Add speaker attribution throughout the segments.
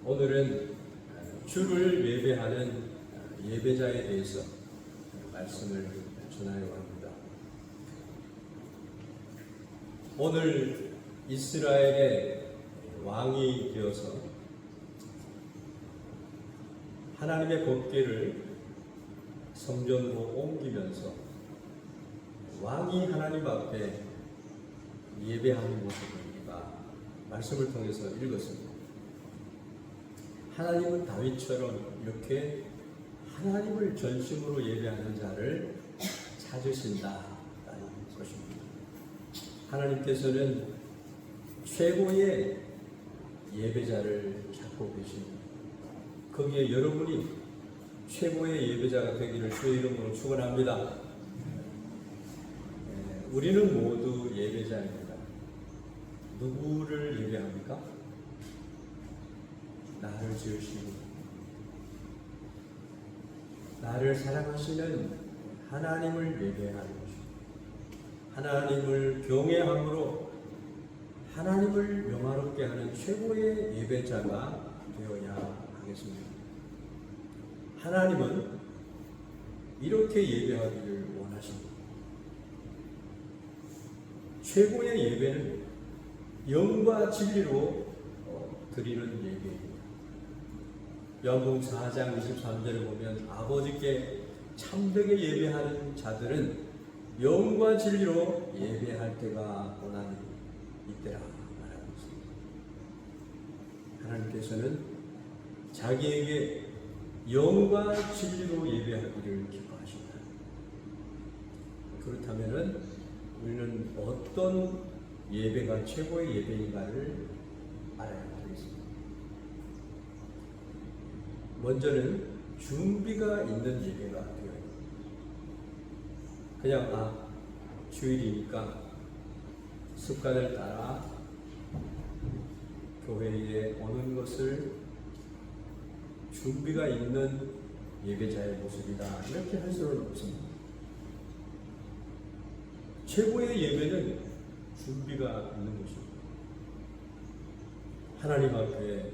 Speaker 1: 오늘은 주를 예배하는 예배자에 대해서 말씀을 전하려고 합니다. 오늘 이스라엘의 왕이 되어서 하나님의 법궤를 성전으로 옮기면서 왕이 하나님 앞에 예배하는 모습을 우리가 말씀을 통해서 읽었습니다. 하나님은 다윗처럼 이렇게 하나님을 전심으로 예배하는 자를 찾으신다라는 것입니다. 하나님께서는 최고의 예배자를 찾고 계십니다. 거기에 여러분이 최고의 예배자가 되기를 주의 이름으로 축원합니다. 우리는 모두 예배자입니다. 누구를 예배합니까? 나를 지으시고 나를 사랑하시는 하나님을 예배하는 것입니다. 하나님을 경외함으로 하나님을 영화롭게 하는 최고의 예배자가 되어야 하겠습니다. 하나님은 이렇게 예배하기를 원하십니다. 최고의 예배는 영과 진리로 드리는 예배입니다. 요한복음 4장 23절을 보면 아버지께 참되게 예배하는 자들은 영과 진리로 예배할 때가 오나니 이때라 말하고 있습니다. 하나님께서는 자기에게 영과 진리로 예배하기를 기뻐하신다. 그렇다면 우리는 어떤 예배가 최고의 예배인가를 알아야 되겠습니다. 먼저는 준비가 있는 예배가 되어야 합니다. 그냥 주일이니까 습관을 따라 교회에 오는 것을 준비가 있는 예배자의 모습이다 이렇게 할 수는 없습니다. 최고의 예배는 준비가 있는 것입니다. 하나님 앞에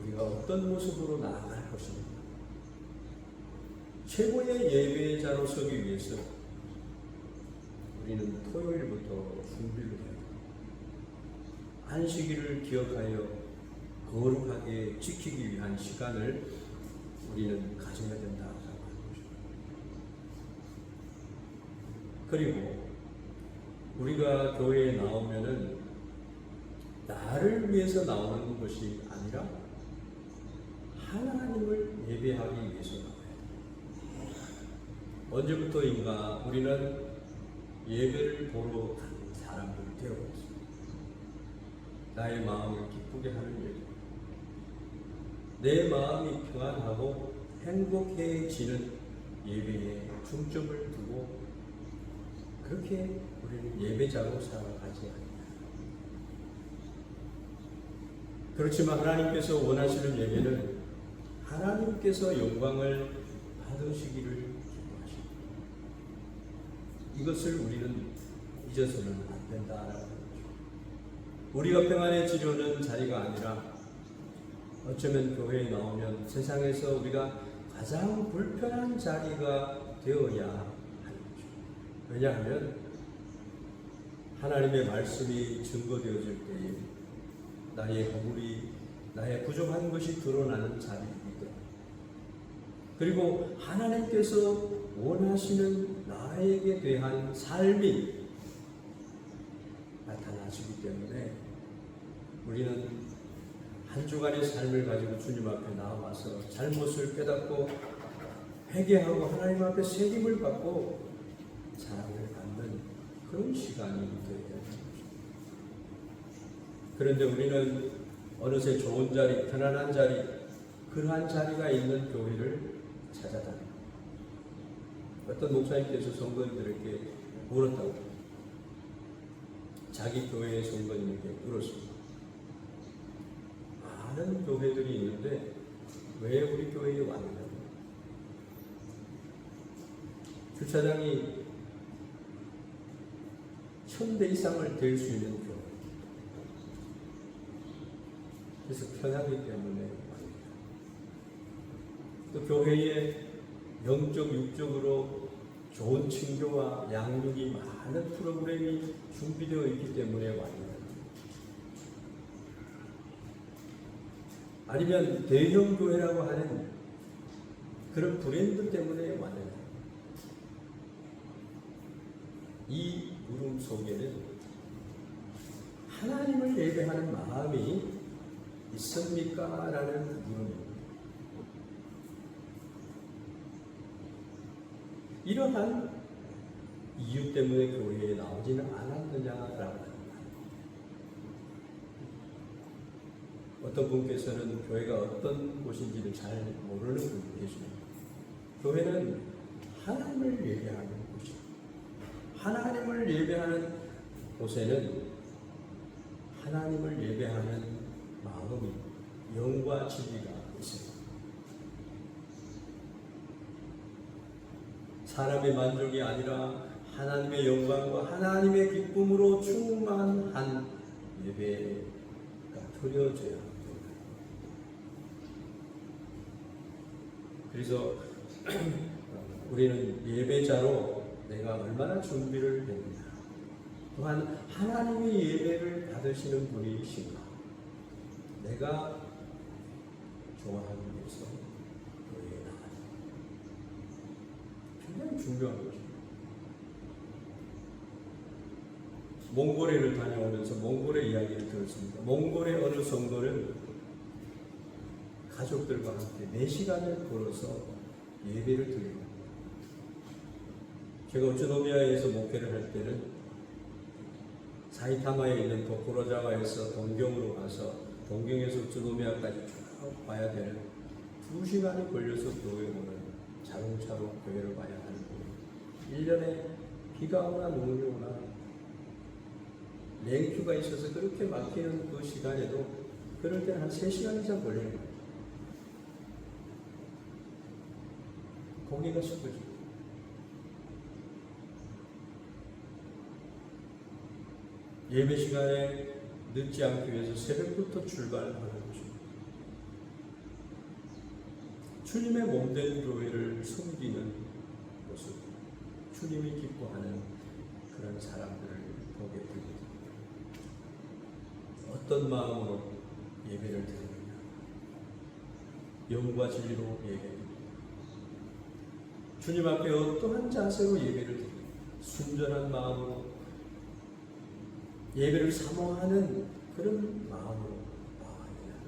Speaker 1: 우리가 어떤 모습으로 나아갈 것입니다. 최고의 예배자로 서기 위해서 우리는 토요일부터 준비를 해야 합니다. 안식일을 기억하여 거룩하게 지키기 위한 시간을 우리는 가져야 된다고 생각하는 것입니다. 그리고 우리가 교회에 나오면은 나를 위해서 나오는 것이 아니라 하나님을 예배하기 위해서 나와야 됩니다. 언제부터인가 우리는 예배를 보러 가는 사람들이 되어버렸습니다. 나의 마음을 기쁘게 하는 예배, 내 마음이 평안하고 행복해지는 예배에 중점을 두고 그렇게 우리는 예배자로 살아가지 않습니다. 그렇지만 하나님께서 원하시는 예배는 하나님께서 영광을 받으시기를 기뻐하십니다. 이것을 우리는 잊어서는 안 된다라는 거죠. 우리가 평안해지려는 자리가 아니라 어쩌면 교회에 나오면 세상에서 우리가 가장 불편한 자리가 되어야 하는 거죠. 왜냐하면 하나님의 말씀이 증거되어질 때에 나의 허물이, 나의 부족한 것이 드러나는 자리이기 때문에, 그리고 하나님께서 원하시는 나에게 대한 삶이 나타나시기 때문에 우리는 한 주간의 삶을 가지고 주님 앞에 나와서 잘못을 깨닫고 회개하고 하나님 앞에 책임을 받고 사랑을 받는 그런 시간이 되어야 합니다. 그런데 우리는 어느새 좋은 자리, 편안한 자리, 그러한 자리가 있는 교회를 찾아다닙니다. 어떤 목사님께서 성도님들에게 물었다고, 자기 교회의 성도님에게 물었습니다. 많은 교회들이 있는데 왜 우리 교회에 왔느냐고. 주차장이 1000대 이상을 될 수 있는 교회. 그래서 편하기 때문에 또 교회에 영적, 육적으로 좋은 친교와 양육이 많은 프로그램이 준비되어 있기 때문에 왔느냐? 아니면 대형 교회라고 하는 그런 브랜드 때문에 왔느냐? 이 물음 속에는 하나님을 예배하는 마음이 있습니까? 라는 물음입니다. 이러한 이유 때문에 교회에 나오지는 않았느냐라고 합니다. 어떤 분께서는 교회가 어떤 곳인지를 잘 모르는 분이 계십니다. 교회는 하나님을 예배하는 곳입니다. 하나님을 예배하는 곳에는 하나님을 예배하는 마음이, 영과 진리가 있습니다. 사람의 만족이 아니라 하나님의 영광과 하나님의 기쁨으로 충만한 예배가 드려져야 합니다. 그래서 우리는 예배자로 내가 얼마나 준비를 했느냐, 또한 하나님의 예배를 받으시는 분이신가, 내가 좋아하기 위해서 교회에 나가는 굉장히 중요한 것입니다. 몽골에를 다녀오면서 몽골의 이야기를 들었습니다. 몽골의 어느 성도는 가족들과 함께 4시간을 걸어서 예배를 드립니다. 제가 우츠노미아에서 목회를 할 때는 사이타마에 있는 도쿠로자와에서 동경으로 가서 동경에서 우츠노미아까지 쭉 봐야 되는 2시간이 걸려서 교회에 오는 자동차로 교회를 가야 하는 거예요. 1년에 비가 오나 눈이 오나 랭큐가 있어서 그렇게 막히는 그 시간에도 그럴 때는 한 3시간 이상 걸리는 거예요. 고개가 숙여지고 예배 시간에 늦지 않기 위해서 새벽부터 출발하는 것입니다. 주님의 몸된 교회를 섬기는 모습, 주님이 기뻐하는 그런 사람들을 보게 됩니다. 어떤 마음으로 예배를 드리느냐? 영과 진리로 예배드립니다. 주님 앞에 어떠한 자세로 예배를 드립니다. 순전한 마음으로 예배를 사모하는 그런 마음으로 나아가야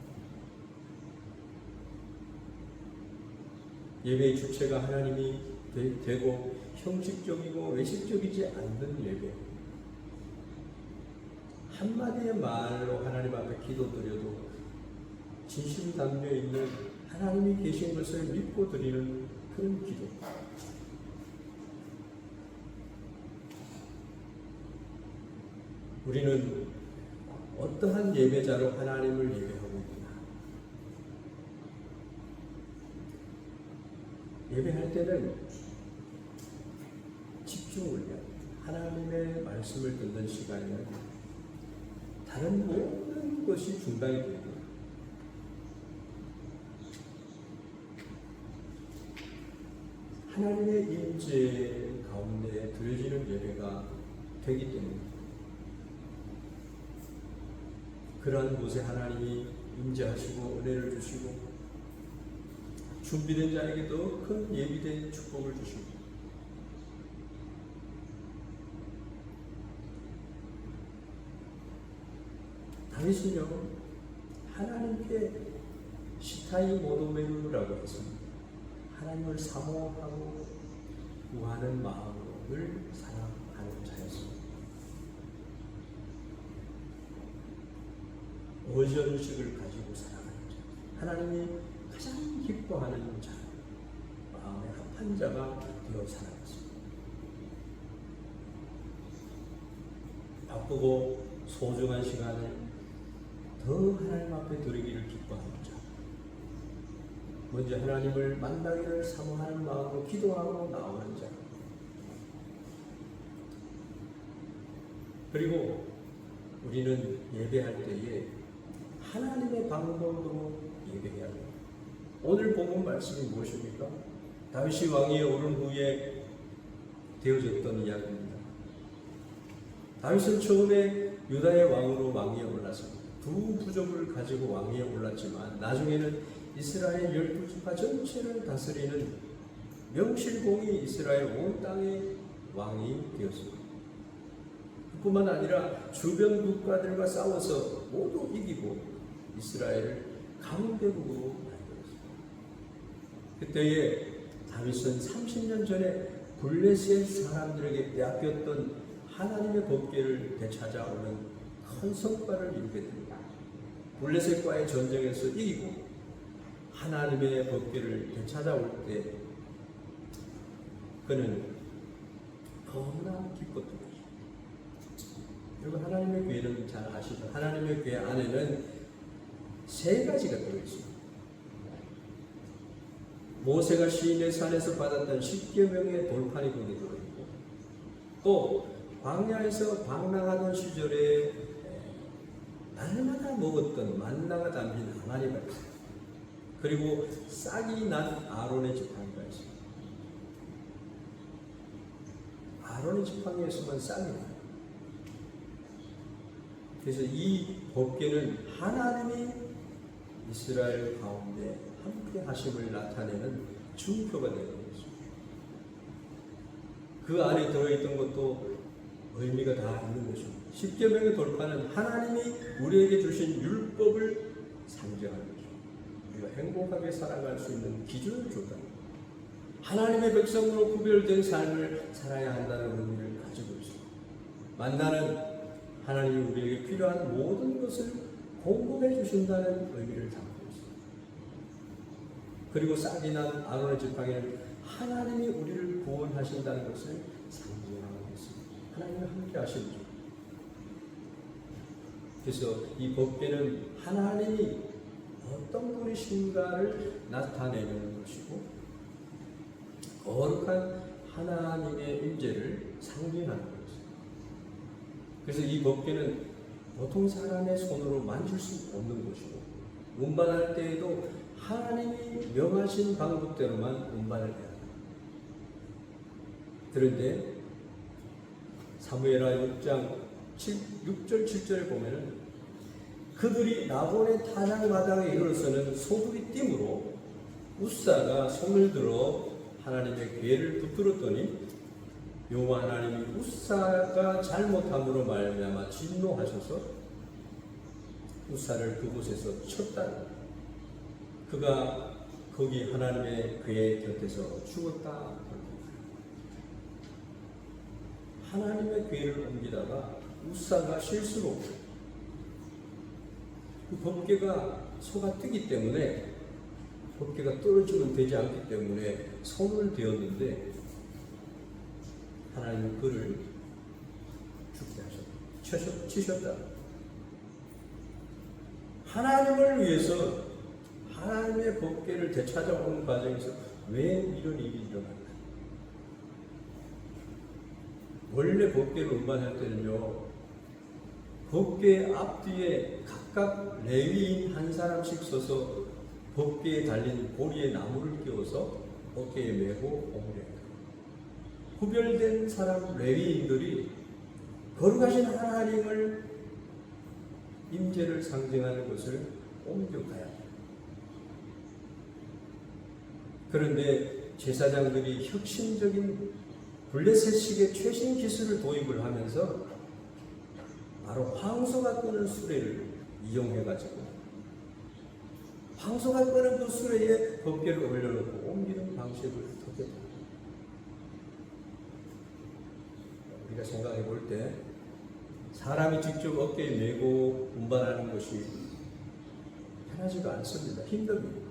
Speaker 1: 예배의 주체가 하나님이 되고 형식적이고 외식적이지 않는 예배, 한마디의 말로 하나님 앞에 기도드려도 진심이 담겨 있는 하나님이 계신 것을 믿고 드리는 그런 기도. 우리는 어떠한 예배자로 하나님을 예배하고 있나? 예배할 때는 집중을 해야 합니다. 하나님의 말씀을 듣는 시간이면 다른 모든 것이 중단이 됩니다. 하나님의 임재 가운데 드려지는 예배가 되기 때문에 그러한 곳에 하나님이 임재하시고 은혜를 주시고 준비된 자에게 더 큰 예비된 축복을 주시고 다윗은요 하나님께 시타이 모도메루라고 했습니다. 하나님을 사모하고 구하는 마음으로 늘 사랑하는 자였습니다. 의전식을 가지고 살아가는 자, 하나님이 가장 기뻐하는 자, 마음의 합한 자가 되어 살아갔습니다. 바쁘고 소중한 시간을 더 하나님 앞에 드리기를 기뻐하는 자, 먼저 하나님을 만나기를 사모하는 마음으로 기도하고 나오는 자, 그리고 우리는 예배할 때에 하나님의 방법으로 예배해야 합니다. 오늘 본문 말씀이 무엇입니까? 다윗이 왕위에 오른 후에 되어졌던 이야기입니다. 다윗은 처음에 유다의 왕으로 왕위에 올랐습니다. 두 부족을 가지고 왕위에 올랐지만 나중에는 이스라엘 12지파 전체를 다스리는 명실공히 이스라엘 온 땅의 왕이 되었습니다. 뿐만 아니라 주변 국가들과 싸워서 모두 이기고 이스라엘을 강대국으로 만들었습니다. 그때에 다윗은 30년 전에 블레셋 사람들에게 빼앗겼던 하나님의 법궤를 되찾아오는 큰 성과를 이루게 됩니다. 블레셋과의 전쟁에서 이기고 하나님의 법궤를 되찾아올 때 그는 너무나 기뻤던 것입니다. 여러분, 하나님의 궤는 잘 아시죠? 하나님의 궤 안에는 세 가지가 들어있습니다. 모세가 시인의 산에서 받았던 10계명의 돌판이 거기 들어있고, 또 광야에서 방랑하던 시절에 날마다 먹었던 만나가 담긴 항아리가 있습니다. 그리고 싹이 난 아론의 지팡이가 있습니다. 아론의 지팡이에서만 싹이 나요. 그래서 이 법궤는 하나님이 이스라엘 가운데 함께 하심을 나타내는 증표가 되는 것입니다. 그 안에 들어있던 것도 의미가 다 있는 것입니다. 10계명의 돌파는 하나님이 우리에게 주신 율법을 상징하는 것입니다. 우리가 행복하게 살아갈 수 있는 기준을 줬다. 하나님의 백성으로 구별된 삶을 살아야 한다는 의미를 가지고 있습니다. 만나는 하나님이 우리에게 필요한 모든 것을 공급해 주신다는 의미를 담고 있습니다. 그리고 싹이 난 아론의 지팡이는 하나님이 우리를 구원하신다는 것을 상징하고 있습니다. 하나님이 함께 하십니다. 그래서 이 법궤는 하나님이 어떤 분이신가를 나타내는 것이고 거룩한 하나님의 임재를 상징하는 것입니다. 그래서 이 법궤는 보통 사람의 손으로 만질 수 없는 것이고 운반할 때에도 하나님이 명하신 방법대로만 운반을 해야 합니다. 그런데 사무엘하 6장 6절 7절에 보면은 그들이 나본의 타작마당에 이르러서는 소굴이 띠므로 우사가 손을 들어 하나님의 궤를 붙들었더니 여호와 하나님이 우사가 잘못함으로 말미암아 진노하셔서 우사를 그곳에서 쳤다. 그가 거기 하나님의 궤 곁에서 죽었다. 하나님의 궤를 옮기다가 우사가 실수로 그 법궤가 소가 뜨기 때문에 법궤가 떨어지면 되지 않기 때문에 손을 대었는데 하나님은 그를 죽게 하셨다. 치셨다. 하나님을 위해서 하나님의 법궤를 되찾아오는 과정에서 왜 이런 일이 일어날까? 원래 법궤를 운반할 때는요, 법궤 앞뒤에 각각 레위인 한 사람씩 서서 법궤에 달린 고리에 나무를 끼워서 어깨에 메고 옮겨요. 구별된 사람 레위인들이 거룩하신 하나님을 임재를 상징하는 것을 옮겨가야 해요. 그런데 제사장들이 혁신적인 블레셋식의 최신 기술을 도입을 하면서 바로 황소가 끄는 수레를 이용해가지고 황소가 끄는 그 수레에 법궤를 올려놓고 옮기는 방식을 택했다. 우리가 생각해 볼 때 사람이 직접 어깨에 메고 운반하는 것이 편하지가 않습니다. 힘듭니다.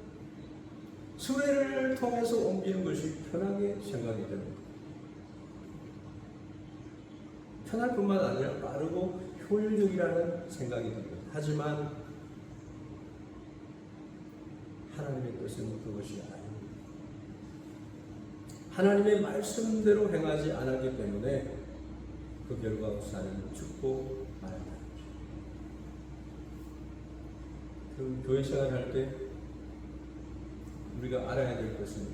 Speaker 1: 수레를 통해서 옮기는 것이 편하게 생각이 됩니다. 편할 뿐만 아니라 빠르고 효율적이라는 생각이 듭니다. 하지만 하나님의 뜻은 그것이 아닙니다. 하나님의 말씀대로 행하지 않았기 때문에 그 결과 우사는 죽고 말았다. 그 교회 생활할 때 우리가 알아야 될 것은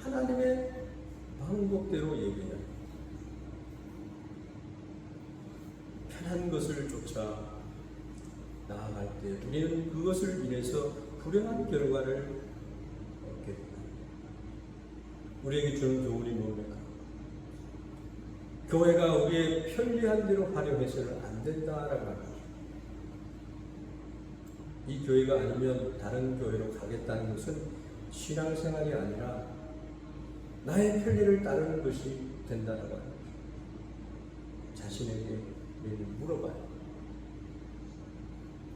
Speaker 1: 하나님의 방법대로 예배해야 편한 것을 쫓아 나아갈 때 우리는 그것을 인해서 불행한 결과를 얻게 됩니다. 우리에게 주는 교훈이 뭡니까? 교회가 우리의 편리한 대로 활용해서는 안 된다라고 합니다. 이 교회가 아니면 다른 교회로 가겠다는 것은 신앙생활이 아니라 나의 편리를 따르는 것이 된다라고 합니다. 자신에게 물어봐요.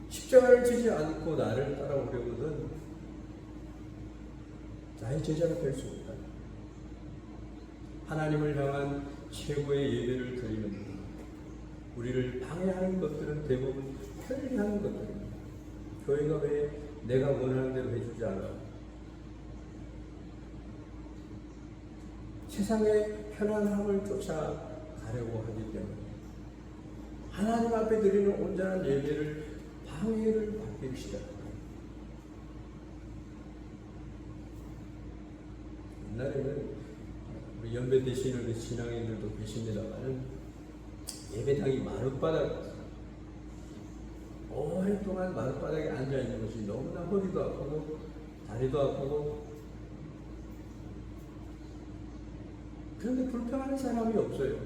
Speaker 1: 십자가를 지지 않고 나를 따라오려거든 나의 제자가 될 수 없다. 하나님을 향한 최고의 예배를 드리는 우리를 방해하는 것들은 대부분 편리한 것들입니다. 교회가 왜 내가 원하는 대로 해주지 않아? 세상의 편안함을 쫓아가려고 하기 때문에 하나님 앞에 드리는 온전한 예배를 방해를 받기 시작합니다. 옛날에는 우리 연배 대신을 신앙인들도 계십니다만 예배당이 마룻바닥 오랫동안 마룻바닥에 앉아있는 것이 너무나 허리도 아프고 다리도 아프고 그런데 불평하는 사람이 없어요.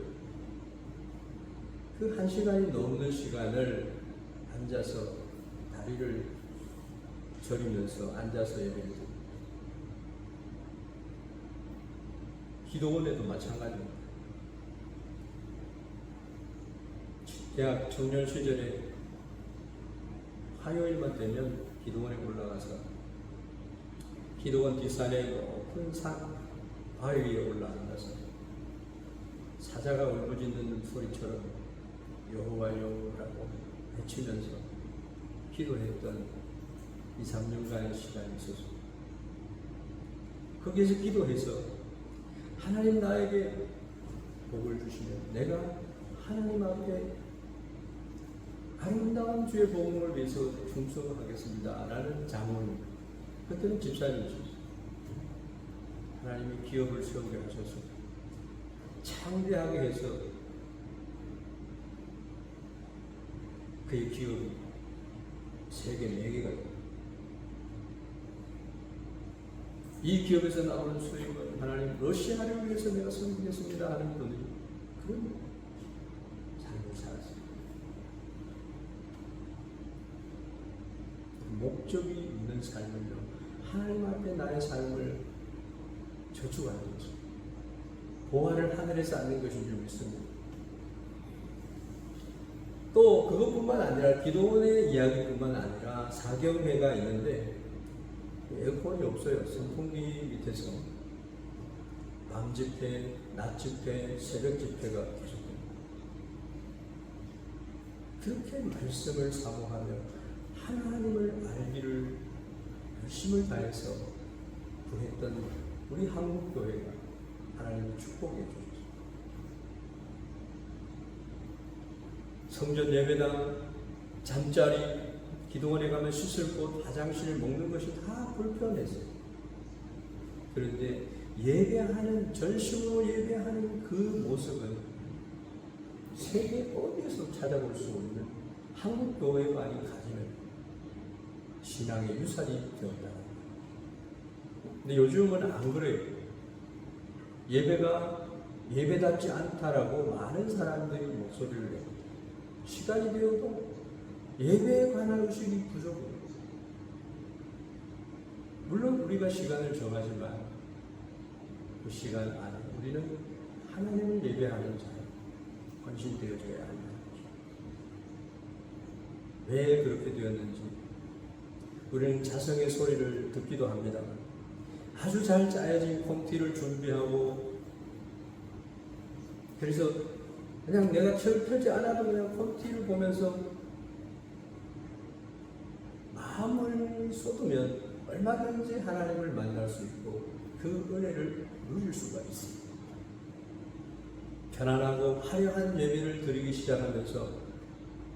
Speaker 1: 그 1시간이 넘는 시간을 앉아서 다리를 저리면서 앉아서 예배를 드립니다. 기도원에도 마찬가지입니다. 대학 청년 시절에 화요일만 되면 기도원에 올라가서 기도원 뒷산에 높은 산 바위 위에 올라앉아서 사자가 울부짖는 소리처럼 여호와여라고 외치면서 기도했던 2-3년간의 시간이 있었습니다. 거기에서 기도해서 하나님 나에게 복을 주시면 내가 하나님 앞에 아름다운 주의 복음을 위해서 충성하겠습니다 라는 자문을 그때는 집사님이셨어요. 하나님이 기업을 세우게 하셔서 창대하게 해서 그의 기업이 세계 4개가 됩니다. 이 기업에서 나오는 수익은 하나님 러시아를 위해서 내가 섬기겠습니다 하는 분들이 그런 삶을 살았습니다. 목적이 있는 삶은요 하나님 앞에 나의 삶을 저축하는 것입니다. 보화를 하늘에서 얻는 것인 줄 믿습니다. 또 그것뿐만 아니라 기도원의 이야기뿐만 아니라 사경회가 있는데 에어컨이 없어요. 선풍기 밑에서 밤 집회, 낮 집회, 새벽 집회가 계속됩니다. 그렇게 말씀을 사모하며 하나님을 알기를 열심을 다해서 구했던 우리 한국교회가 하나님의 축복해 주셨습니다. 성전 예배당, 잠자리, 기도원에 가면 씻을 곳, 화장실, 먹는 것이 다 불편했어요. 그런데 예배하는, 전심으로 예배하는 그 모습은 세계 어디에서 찾아볼 수 없는 한국교회만이 가지는 신앙의 유산이 되었다. 근데 요즘은 안 그래요. 예배가 예배답지 않다라고 많은 사람들이 목소리를 냅니다. 시간이 되어도 예배에 관한 의식이 부족해요. 물론 우리가 시간을 정하지만 그 시간 안에 우리는 하나님을 예배하는 자에 헌신되어져야 합니다. 왜 그렇게 되었는지 우리는 자성의 소리를 듣기도 합니다만 아주 잘 짜여진 콘티를 준비하고 그래서 그냥 내가 펴지 않아도 그냥 콘티를 보면서 마음을 쏟으면 얼마든지 하나님을 만날 수 있고 그 은혜를 누릴 수가 있습니다. 편안하고 화려한 예배를 드리기 시작하면서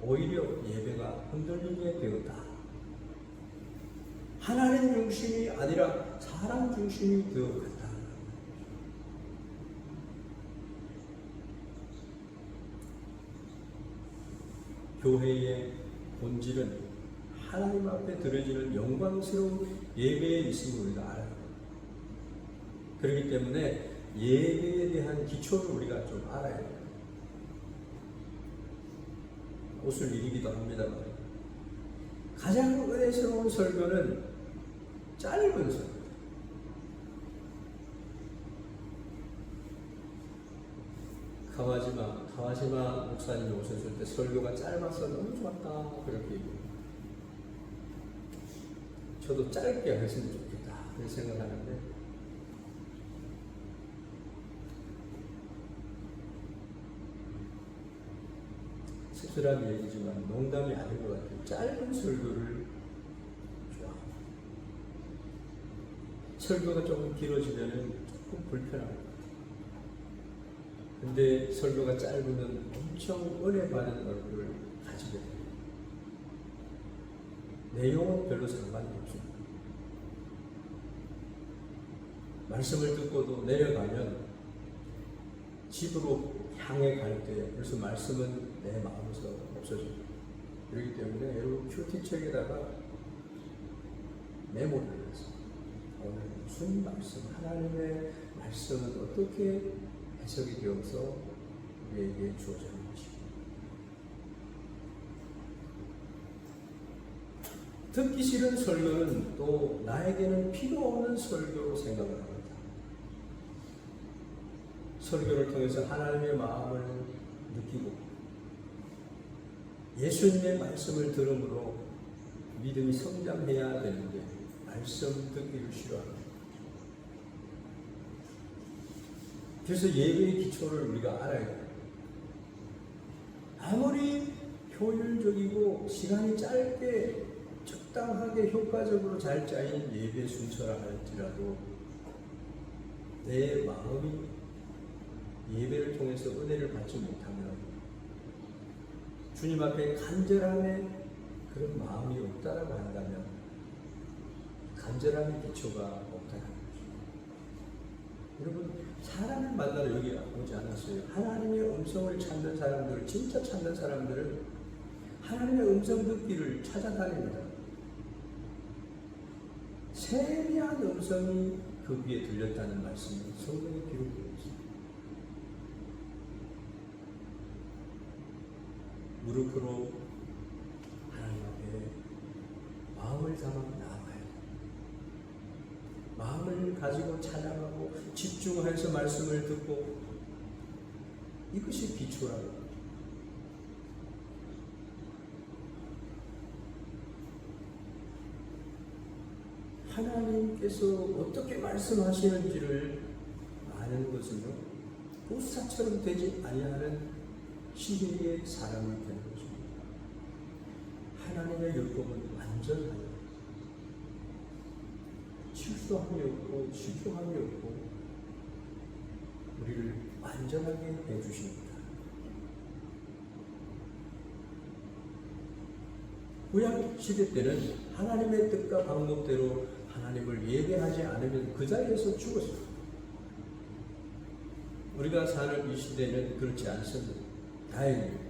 Speaker 1: 오히려 예배가 흔들리게 되었다. 하나님 중심이 아니라 사람 중심이 되어간다. 교회의 본질은 하나님 앞에 드려지는 영광스러운 예배에 있음을 우리가 알아요. 그렇기 때문에 예배에 대한 기초를 우리가 좀 알아야 돼요. 웃을 일이기도 합니다만 가장 은혜스러운 설교는 짧은 설교. 가와지마 목사님이 오셨을 때 설교가 짧아서 너무 좋았다 그렇게 얘기해요. 저도 짧게 했으면 좋겠다 그렇게 생각하는데 씁쓸한 얘기지만 농담이 아닌 것 같아요. 짧은 설교를 좋아합니다. 설교가 조금 길어지면 조금 불편할 것 같아요. 근데 설교가 짧으면 엄청 은혜 받은 얼굴을 가지게 돼요. 내용은 별로 상관이 없습니다. 말씀을 듣고도 내려가면 집으로 향해 갈 때 벌써 말씀은 내 마음에서 없어집니다. 그렇기 때문에 여러분 큐티책에다가 메모를 해서 오늘 무슨 말씀, 하나님의 말씀은 어떻게 해석이 되어서 우리에게 주어지는 것입니다. 듣기 싫은 설교는 또 나에게는 필요 없는 설교로 생각을 합니다. 설교를 통해서 하나님의 마음을 느끼고 예수님의 말씀을 들음으로 믿음이 성장해야 되는데 말씀 듣기를 싫어합니다. 그래서 예배의 기초를 우리가 알아야 돼요. 아무리 효율적이고 시간이 짧게 적당하게 효과적으로 잘 짜인 예배 순서라 할지라도 내 마음이 예배를 통해서 은혜를 받지 못하면 주님 앞에 간절함의 그런 마음이 없다라고 한다면 간절함의 기초가 없다는 거죠. 여러분 사람을 만나러 여기 오지 않았어요. 하나님의 음성을 찾는 사람들, 진짜 찾는 사람들은 하나님의 음성 듣기를 찾아다닙니다. 세미한 음성이 그 귀에 들렸다는 말씀이 성경에 기록되어 있습니다. 무릎으로 하나님 앞에 마음을 담아 나아가요. 마음을 가지고 찬양하고 집중해서 말씀을 듣고 이것이 기초라고. 하나님께서 어떻게 말씀하시는지를 아는 것은요 우사처럼 되지 아니하는 시대의 사람이 되는 것입니다. 하나님의 율법은 완전하여 실수함이 없고 실수함이 없고 우리를 완전하게 해주십니다. 구약 시대 때는 하나님의 뜻과 방법대로 하나님을 예배하지 않으면 그 자리에서 죽었습니다. 우리가 사는 이 시대는 그렇지 않습니다. 다행입니다.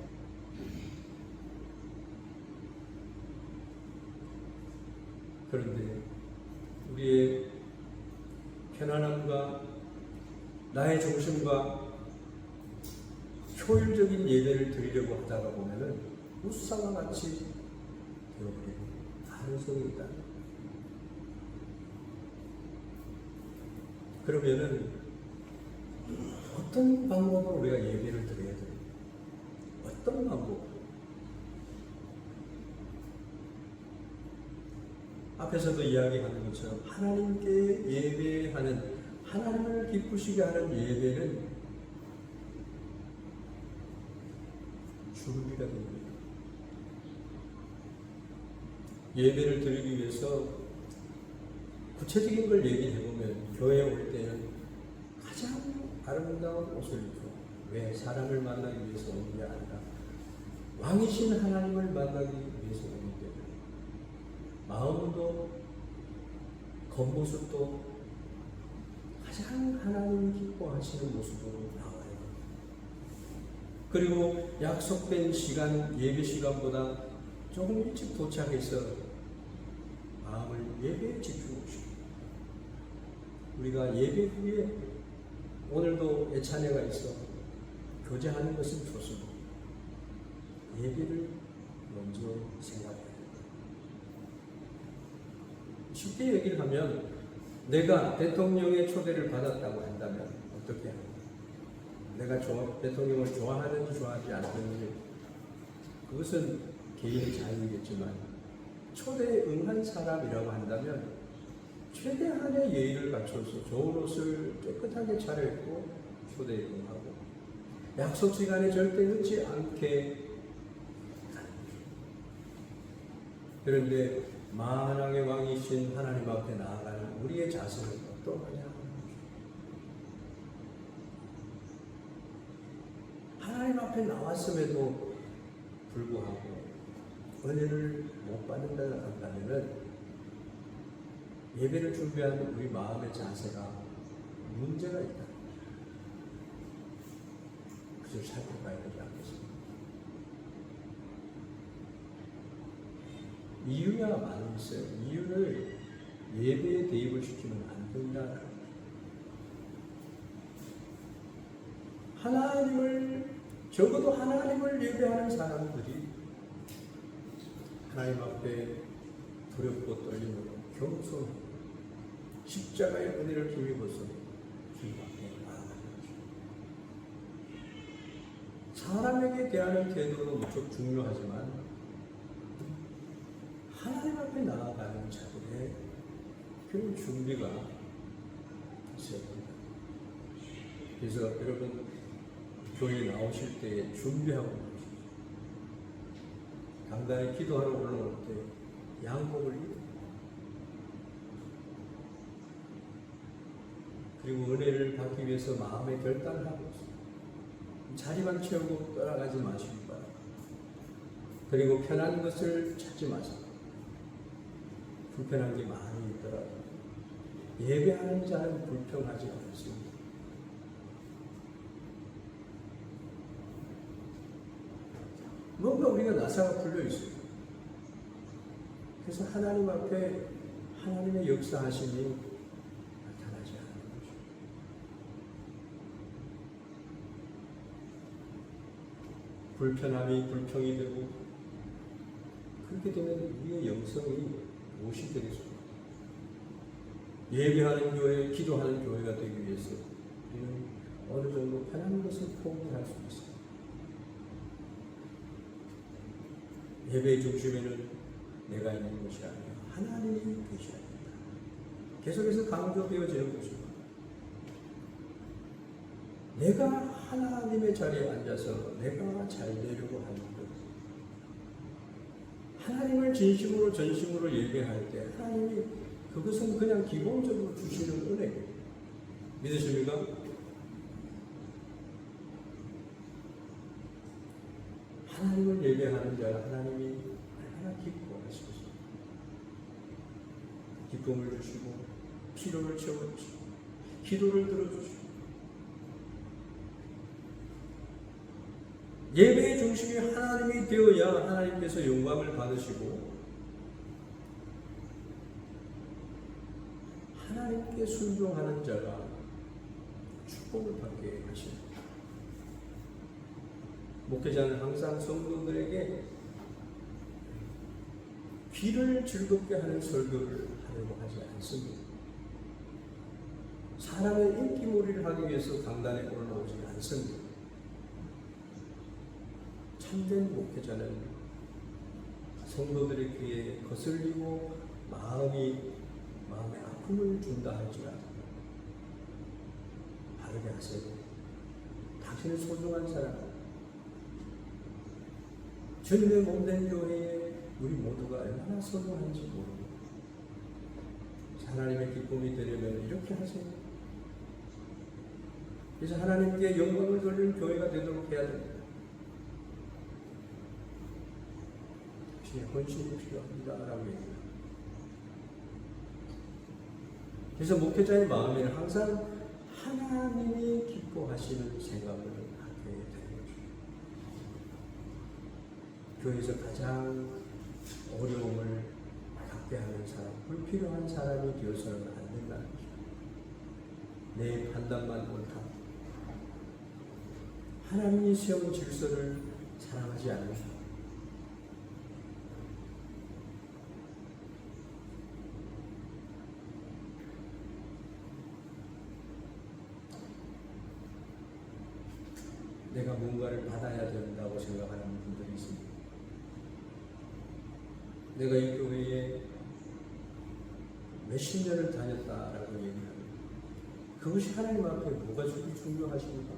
Speaker 1: 그런데 우리의 편안함과 나의 중심과 효율적인 예배를 드리려고 하다가 보면은 우상과 같이 되어버리는 가능성이 있다. 그러면은 어떤 방법으로 우리가 예배를 드려야 돼요? 어떤 방법? 앞에서도 이야기하는 것처럼 하나님께 예배하는, 하나님을 기쁘시게 하는 예배는 주름이가 됩니다. 예배를 드리기 위해서 구체적인 걸 얘기해보면 교회에 올 때는 가장 아름다운 옷을 입고, 왜? 사람을 만나기 위해서 오는 게 아니라 왕이신 하나님을 만나기 위해서 오기 때문에 마음도 겉모습도 가장 하나님이 기뻐하시는 모습으로 나와요. 그리고 약속된 시간, 예배 시간보다 조금 일찍 도착해서 마음을 예배에 집중하시고, 우리가 예배 후에 오늘도 예찬회가 있어 교제하는 것은 좋습니다. 예배를 먼저 생각해야 됩니다. 쉽게 얘기를 하면, 내가 대통령의 초대를 받았다고 한다면 어떻게 합니까? 내가 대통령을 좋아하는지 좋아하지 않는지, 그것은 개인의 자유이겠지만, 초대에 응한 사람이라고 한다면 최대한의 예의를 갖춰서 좋은 옷을 깨끗하게 차려입고 초대에 응하고, 약속 시간에 절대 늦지 않게 가는 거죠. 그런데 만왕의 왕이신 하나님 앞에 나아가는 우리의 자세는 어떠하냐? 하나님 앞에 나왔음에도 불구하고 은혜를 못 받는다 한다면 예배를 준비하는 우리 마음의 자세가 문제가 있다. 그것을 살펴봐야 되지 않겠습니까? 이유야 많이 있어요. 이유를 예배에 대입을 시키면 안 된다. 적어도 하나님을 예배하는 사람들이 하나님 앞에 두렵고 떨림으로 겸손, 십자가의 은혜를 힘입어서 주님 앞에 나아가는 것입니다. 사람에게 대하는 태도도 무척 중요하지만 하나님 앞에 나아가는 자들의 그 준비가 있어야 됩니다. 그래서 여러분, 교회에 나오실 때 준비하고 나오십시오. 강단에 기도하러 올라올 때 양복을 입고, 그리고 은혜를 받기 위해서 마음의 결단을 하고 있습니다. 자리만 채우고 떠나가지 마시기 바랍니다. 그리고 편한 것을 찾지 마세요. 불편한 게 많이 있더라도 예배하는 자는 불평하지 않습니다. 뭔가 우리가 나사가 풀려 있어요. 그래서 하나님 앞에 하나님의 역사하심이 나타나지 않는 거죠. 불편함이 불평이 되고, 그렇게 되면 우리의 영성이 무엇이 되겠습니까? 예배하는 교회, 기도하는 교회가 되기 위해서 우리는 어느 정도 편한 것을 포기할 수 있습니다. 예배의 중심에는 내가 있는 것이 아니라 하나님이 계셔야 합니다. 계속해서 강조되어지는 것입니다. 내가 하나님의 자리에 앉아서 내가 잘 되려고 하는 것, 하나님을 진심으로 전심으로 예배할 때 하나님이 그것은 그냥 기본적으로 주시는 은혜예요. 믿으십니까? 하나님을 예배하는 자를 하나님이 얼마나 기뻐하시겠습니까? 기쁨을 주시고 필요를 채워주시고 기도를 들어주시고, 예배의 중심이 하나님이 되어야 하나님께서 영광을 받으시고 하나님께 순종하는 자가 축복을 받게 하십니다. 목회자는 항상 성도들에게 귀를 즐겁게 하는 설교를 하려고 하지 않습니다. 사람의 인기몰이를 하기 위해서 강단에 올라오지 않습니다. 참된 목회자는 성도들의 귀에 거슬리고 마음에 아픔을 준다 할지라도 바르게 하세요. 당신의 소중한 사람, 주님의 몸된 교회에 우리 모두가 얼마나 소중한지 모릅니다. 하나님의 기쁨이 되려면 이렇게 하세요. 그래서 하나님께 영광을 돌리는 교회가 되도록 해야 됩니다. 당신의 헌신이 필요합니다 라고 얘기합니다. 그래서 목회자의 마음에는 항상 하나님이 기뻐하시는 생각을 하게 되는 거죠. 교회에서 가장 어려움을 갖게 하는 사람, 불필요한 사람이 되어서는 안 된다는 거죠. 내 판단만 옳다. 하나님이 세운 질서를 사랑하지 않는다. 내가 뭔가를 받아야 된다고 생각하는 분들이 있습니다. 내가 이 교회에 몇십 년을 다녔다라고 얘기합니다. 그것이 하나님 앞에 뭐가 중요하십니까?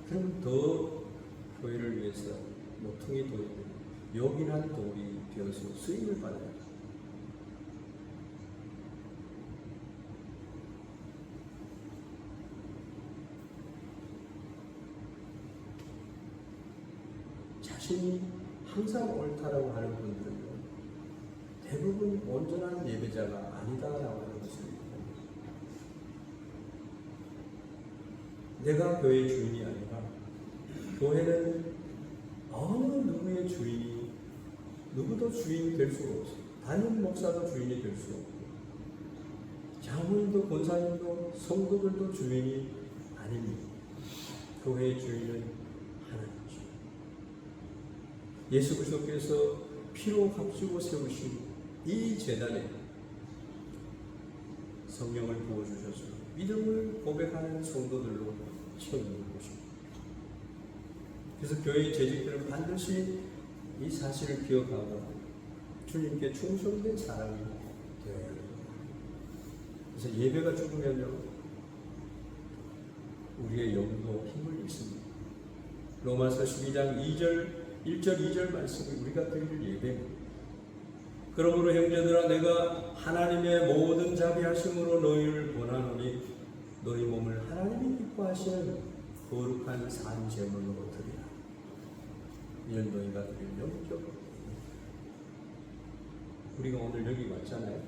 Speaker 1: 그럼 더 교회를 위해서 모퉁이 돌이 요긴한 돌이 되어서 쓰임을 받아야 합니다. 자신이 항상 옳다라고 하는 분들은요, 대부분 온전한 예배자가 아니다라고 하는 것을 봅니다. 내가 교회의 주인이 아니라 교회는 어느 누구의 주인이 누구도 주인이 될 수가 없어요. 담임 목사도 주인이 될 수 없고 장로님도 권사님도 성도들도 주인이 아닙니다. 교회의 주인은 하나님이죠. 예수 그리스도께서 피로 값주고 세우신 이 제단에 성령을 부어주셔서 믿음을 고백하는 성도들로 채우는 것입니다. 그래서 교회의 재직들은 반드시 이 사실을 기억하고 주님께 충성된 사람이 되어야 합니다. 그래서 예배가 죽으면요, 우리의 영도 힘을 잃습니다. 로마서 12장 1절 2절 말씀이 우리가 드릴 예배입니다. 그러므로 형제들아, 내가 하나님의 모든 자비하심으로 너희를 권하노니 너희 몸을 하나님이 기뻐하시는 거룩한 산 제물로 드리라. 이런 너희가 드릴 영적. 우리가 오늘 여기 왔잖아요.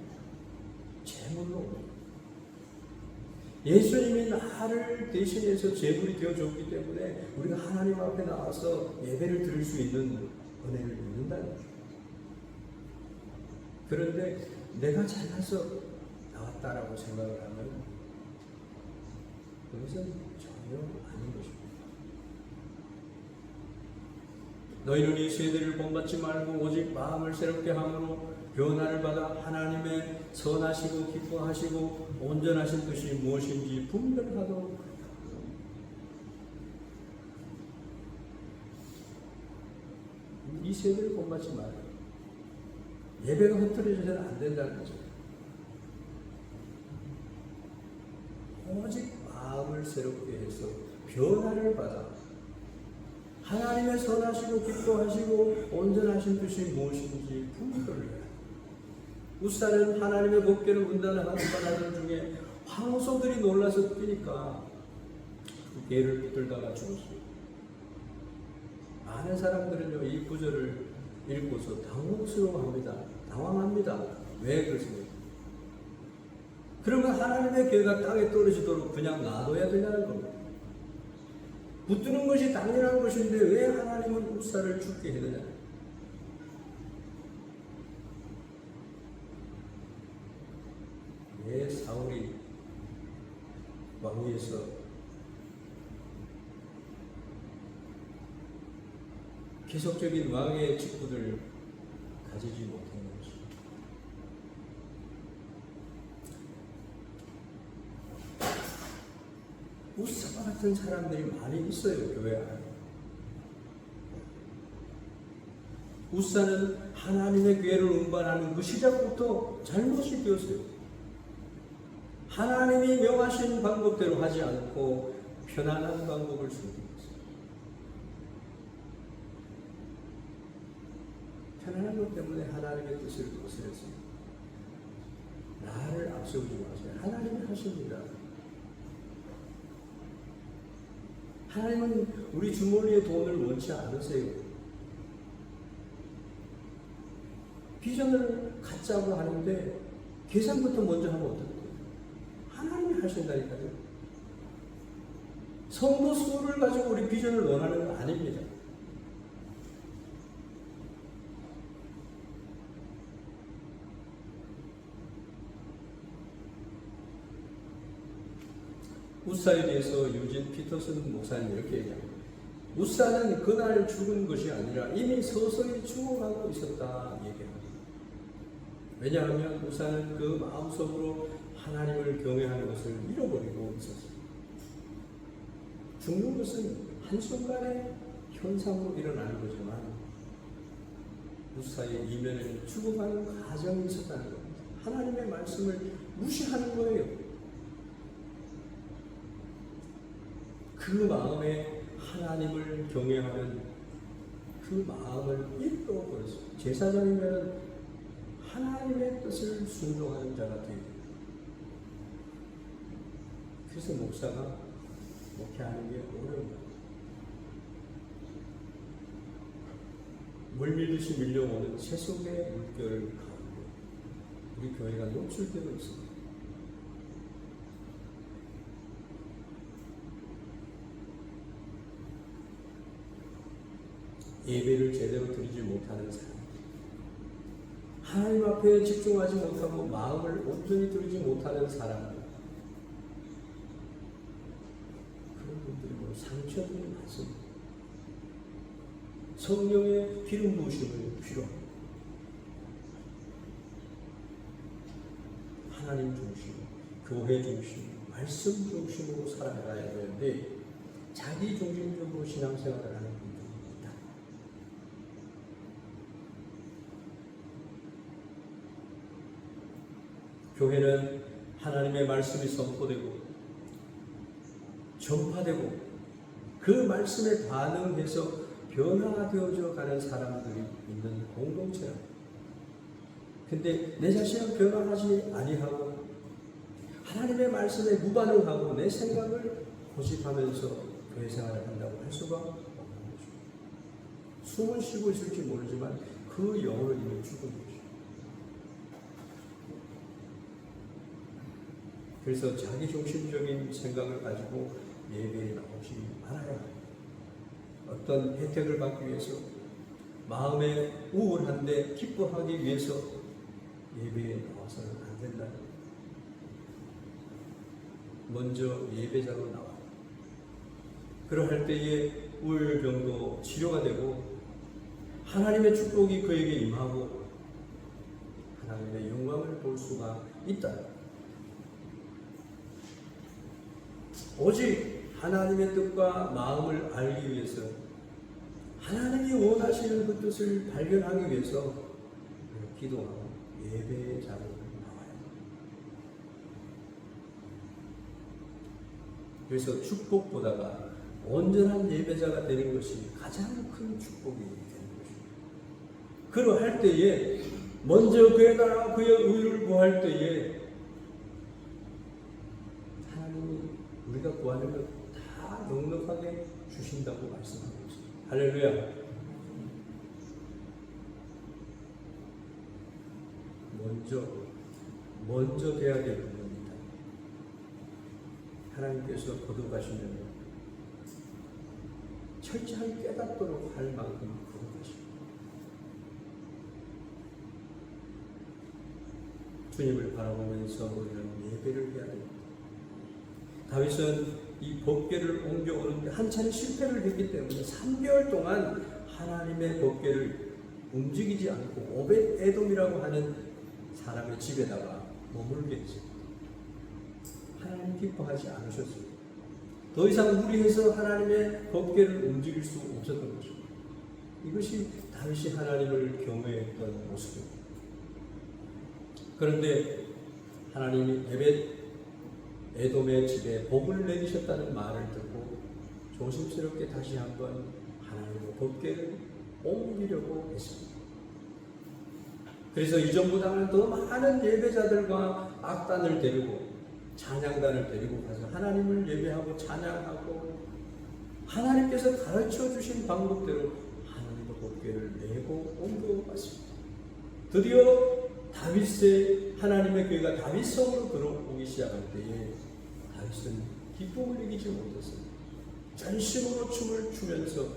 Speaker 1: 제물로. 예수님이 나를 대신해서 제물이 되어줬기 때문에 우리가 하나님 앞에 나와서 예배를 드릴 수 있는 은혜를 입는다는 거죠. 그런데 내가 잘나서 나왔다라고 생각을 하면 그것은 전혀 아닌 것입니다. 너희는 이 세대를 본받지 말고 오직 마음을 새롭게 함으로 변화를 받아 하나님의 선하시고 기뻐하시고 온전하신 뜻이 무엇인지 분별하도록 하라. 이 세대를 본받지 말아요. 예배가 흐트러져서는 안 된다는 거죠. 오직 마음을 새롭게 해서 변화를 받아 하나님의 선하시고 기뻐하시고 온전하신 뜻이 무엇인지 분별을 해야. 우사는 하나님의 법궤를 문단하는 사람들 중에 황소들이 놀라서 뛰니까 그 개를 붙들다가 죽었어요. 많은 사람들은요, 이 구절을 읽고서 당황스러워합니다. 당황합니다. 왜 그렇습니까? 그러면 하나님의 괴가 땅에 떨어지도록 그냥 놔둬야 되냐는 겁니다. 붙드는 것이 당연한 것인데 왜 하나님은 우사를 죽게 해야 되냐? 왜 사울이 왕위에서 계속적인 왕의 직분을 가지지 못한 것이? 우사와 같은 사람들이 많이 있어요, 교회 안에. 우사는 하나님의 교회를 운반하는 그 시작부터 잘못이 되었어요. 하나님이 명하신 방법대로 하지 않고 편안한 방법을 선택했어요. 편안한 것 때문에 하나님의 뜻을 거스렸습니다. 나를 앞세우지 마세요. 하나님이 하십니다. 하나님은 우리 주머니의 돈을 원치 않으세요. 비전을 갖자고 하는데 계산부터 먼저 하면 어떨까요? 하나님이 하신다니까요. 성도 수를 가지고 우리 비전을 원하는 건 아닙니다. 우사에 대해서 유진 피터슨 목사님 이렇게 얘기합니다. 우사는 그날 죽은 것이 아니라 이미 서서히 죽어가고 있었다 얘기합니다. 왜냐하면 우사는 그 마음속으로 하나님을 경외하는 것을 잃어버리고 있었습니다. 죽는 것은 한순간의 현상으로 일어나는 거지만 우사의 이면에는 죽어가는 과정이 있었다는 겁니다. 하나님의 말씀을 무시하는 거예요. 그 마음에 하나님을 경외하는 그 마음을 잃어버렸어요. 제사장이면 하나님의 뜻을 순종하는 자가 되고, 그래서 목사가 목회하는 게 어려워요. 물밀듯이 밀려오는 세속의 물결을 가운데 우리 교회가 노출되고 있습니다. 예배를 제대로 드리지 못하는 사람, 하나님 앞에 집중하지 못하고 마음을 온전히 드리지 못하는 사람들, 그런 분들이 상처들이 많습니다. 성령의 기름 부으심을 필요합니다. 하나님 중심, 교회 중심, 말씀 중심으로 살아가야 되는데 자기 중심적으로 신앙생활을 하는 분들이 있다. 교회는 하나님의 말씀이 선포되고 전파되고 그 말씀에 반응해서 변화되어져 가는 사람들이 있는 공동체랍니다. 근데 내 자신은 변화하지 아니하고 하나님의 말씀에 무반응하고 내 생각을 고집하면서 교회 생활을 한다고 할 수가 없는 거죠. 숨을 쉬고 있을지 모르지만 그 영혼은 이미 죽은 거죠. 그래서 자기중심적인 생각을 가지고 예배에 나오지 말아야 합니다. 어떤 혜택을 받기 위해서, 마음에 우울한데 기뻐하기 위해서 예배에 나와서는 안 된다. 먼저 예배자로 나와요. 그러할 때에 우울병도 치료가 되고 하나님의 축복이 그에게 임하고 하나님의 영광을 볼 수가 있다. 오직 하나님의 뜻과 마음을 알기 위해서, 하나님이 원하시는 그 뜻을 발견하기 위해서 기도하고 예배의 자리로 나와요. 그래서 축복보다가 온전한 예배자가 되는 것이 가장 큰 축복이 되는 것입니다. 그러할 때에 먼저 그의 나라와 그의 의를 구할 때에 하나님이 우리가 구하는 것 다 넉넉하게 주신다고 말씀하고 있습니다. 할렐루야. 먼저 돼야 될 부분입니다. 하나님께서 거듭하시면 철저하게 깨닫도록 할 만큼 거듭하십니다. 주님을 바라보면서 우리는 예배를 해야 됩니다. 다윗은 이 법궤를 옮겨오는데 한 차례 실패를 했기 때문에 3개월 동안 하나님의 법궤를 움직이지 않고 오벳 에돔이라고 하는 사람의 집에다가 머물게 했습니다. 하나님 기뻐하지 않으셨습니다. 더 이상 무리해서 하나님의 법궤를 움직일 수 없었던 것입니다. 이것이 다윗이 하나님을 경외했던 모습입니다. 그런데 하나님이 오벳 에돔의 집에 복을 내리셨다는 말을 듣고 조심스럽게 다시 한번 하나님의 법궤를 옮기려고 했습니다. 그래서 이전보다는 더 많은 예배자들과 악단을 데리고 찬양단을 데리고 가서 하나님을 예배하고 찬양하고 하나님께서 가르쳐 주신 방법대로 하나님의 법궤를 내고 옮겨왔습니다. 드디어 다윗의 하나님의 교회가 다윗성으로 들어오기 시작할 때에 다윗은 기쁨을 이기지 못했습니다. 전심으로 춤을 추면서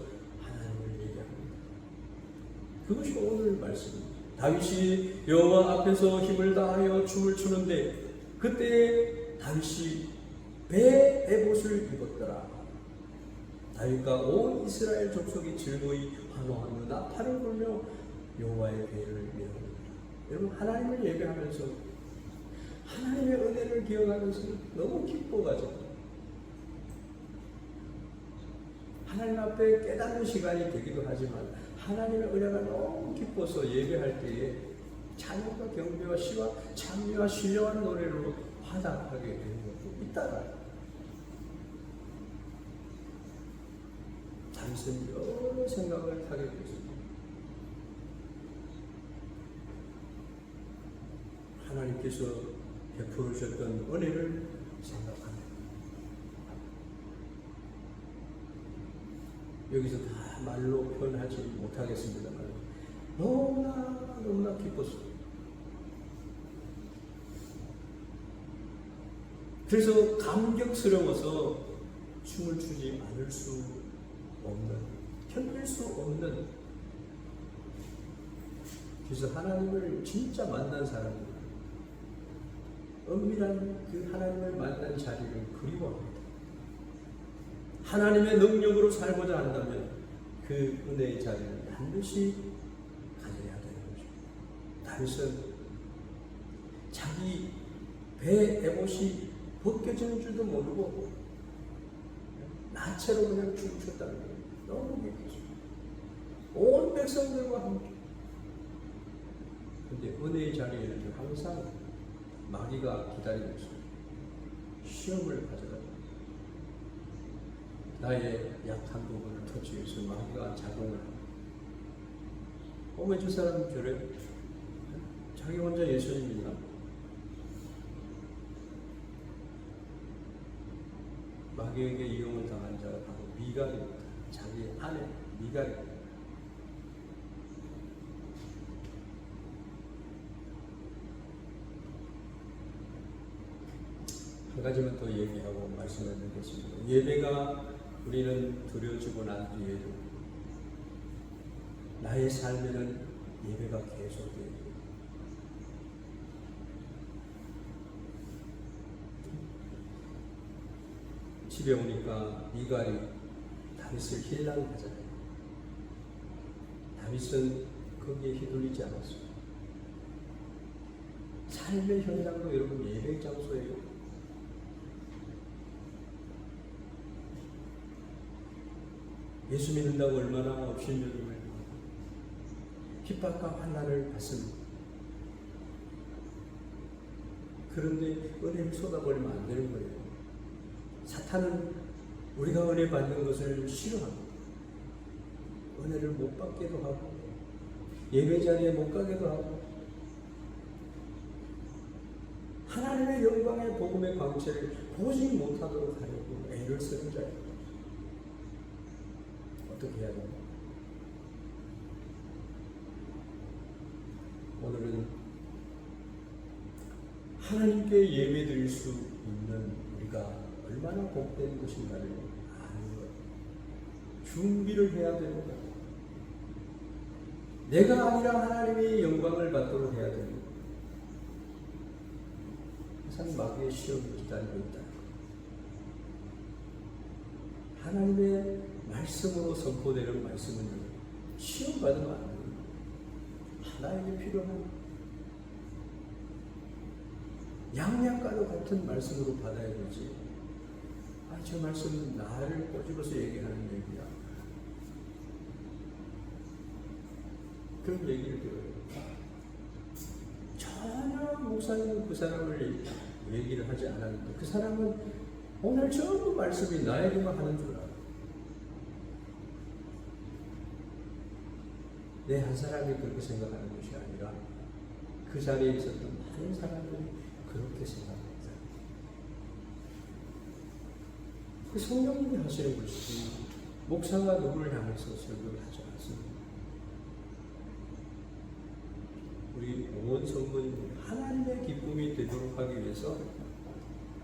Speaker 1: 하나님을 얘기합니다. 그것이 오늘 말씀입니다. 다윗이 여호와 앞에서 힘을 다하여 춤을 추는데 그때 다윗이 배 에봇을 입었더라. 다윗과 온 이스라엘 족속이 즐거이 환호하며 나팔을 불며 여호와의 배를 밀어옵니다. 여러분, 하나님을 예배하면서 하나님의 은혜를 기억하면서 너무 기뻐가지고 하나님 앞에 깨닫는 시간이 되기도 하지만 하나님의 은혜가 너무 기뻐서 예배할 때에 찬양과 경배와 시와 찬미와 신령한 노래로 화답하게 되는 것도 있다라. 다윗은 여러 생각을 하게 됐습니다. 하나님께서 베풀어 주셨던 은혜를 생각합니다. 여기서 다 말로 표현하지 못하겠습니다만 너무나 기뻤습니다. 그래서 감격스러워서 춤을 추지 않을 수 없는, 견딜 수 없는, 그래서 하나님을 진짜 만난 사람입니다. 은밀한 그 하나님을 만난 자리를 그리워합니다. 하나님의 능력으로 살고자 한다면 그 은혜의 자리를 반드시 가져야 되는 거죠. 다윗은 자기 배 에봇이 벗겨지는 줄도 모르고 나체로 그냥 춤췄다는 거예요. 너무 기뻤습니다. 온 백성들과 함께. 근데 은혜의 자리에는 항상 마귀가 기다리고 있어요. 시험을 가져다 나의 약한 부분을 터치기 위해서 마귀가 작용을 합니다. 왜 저 사람 저래? 자기 혼자 예수님이나? 마귀에게 이용을 당한 자가 바로 미갈입니다. 자기 아내 미갈입니다. 한 가지만 더 얘기하고 말씀을 드리겠습니다. 예배가 우리는 드려지고 난 뒤에도 나의 삶에는 예배가 계속돼요. 집에 오니까 미갈이 다윗을 힐난하잖아요. 다윗은 거기에 휘둘리지 않았어요. 삶의 현장도 여러분 예배 장소예요. 예수 믿는다고 얼마나 업신여김을 핍박과 환난을 받습니다. 그런데 은혜를 쏟아버리면 안 되는 거예요. 사탄은 우리가 은혜 받는 것을 싫어합니다. 은혜를 못 받게도 하고 예배 자리에 못 가게도 하고 하나님의 영광의 복음의 광채를 보지 못하도록 하려고 애를 쓰는 자예요. 어떻게 해야 됩니까? 오늘은 하나님께 예배드릴 수 있는 우리가 얼마나 복된 것인가를 아는 것, 준비를 해야 되는 것, 내가 아니라 하나님의 영광을 받도록 해야 되는 것. 항상 마귀의 시험이 기다리고 있다. 하나님의 말씀으로 선포되는 말씀은 시험받으면 안 됩니다. 하나에게 필요한 양약과도 같은 말씀으로 받아야 되지. 저 말씀은 나를 꼬집어서 얘기하는 얘기야. 그런 얘기를 들어요. 전혀 목사님은 그 사람을 얘기를 하지 않았는데 그 사람은 오늘 전부 말씀이 나에게만 하는 줄 알아. 내 한 사람이 그렇게 생각하는 것이 아니라 그 자리에 있었던 많은 사람들이 그렇게 생각합니다. 그 성령님이 하시는 것이 목사가 누구를 향해서 설교를 하지 않습니다. 우리 온 성문 하나님의 기쁨이 되도록 하기 위해서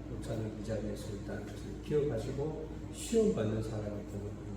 Speaker 1: 목사는 이 자리에 서 있다는 것을 기억하시고 시험 받는 사람이 되는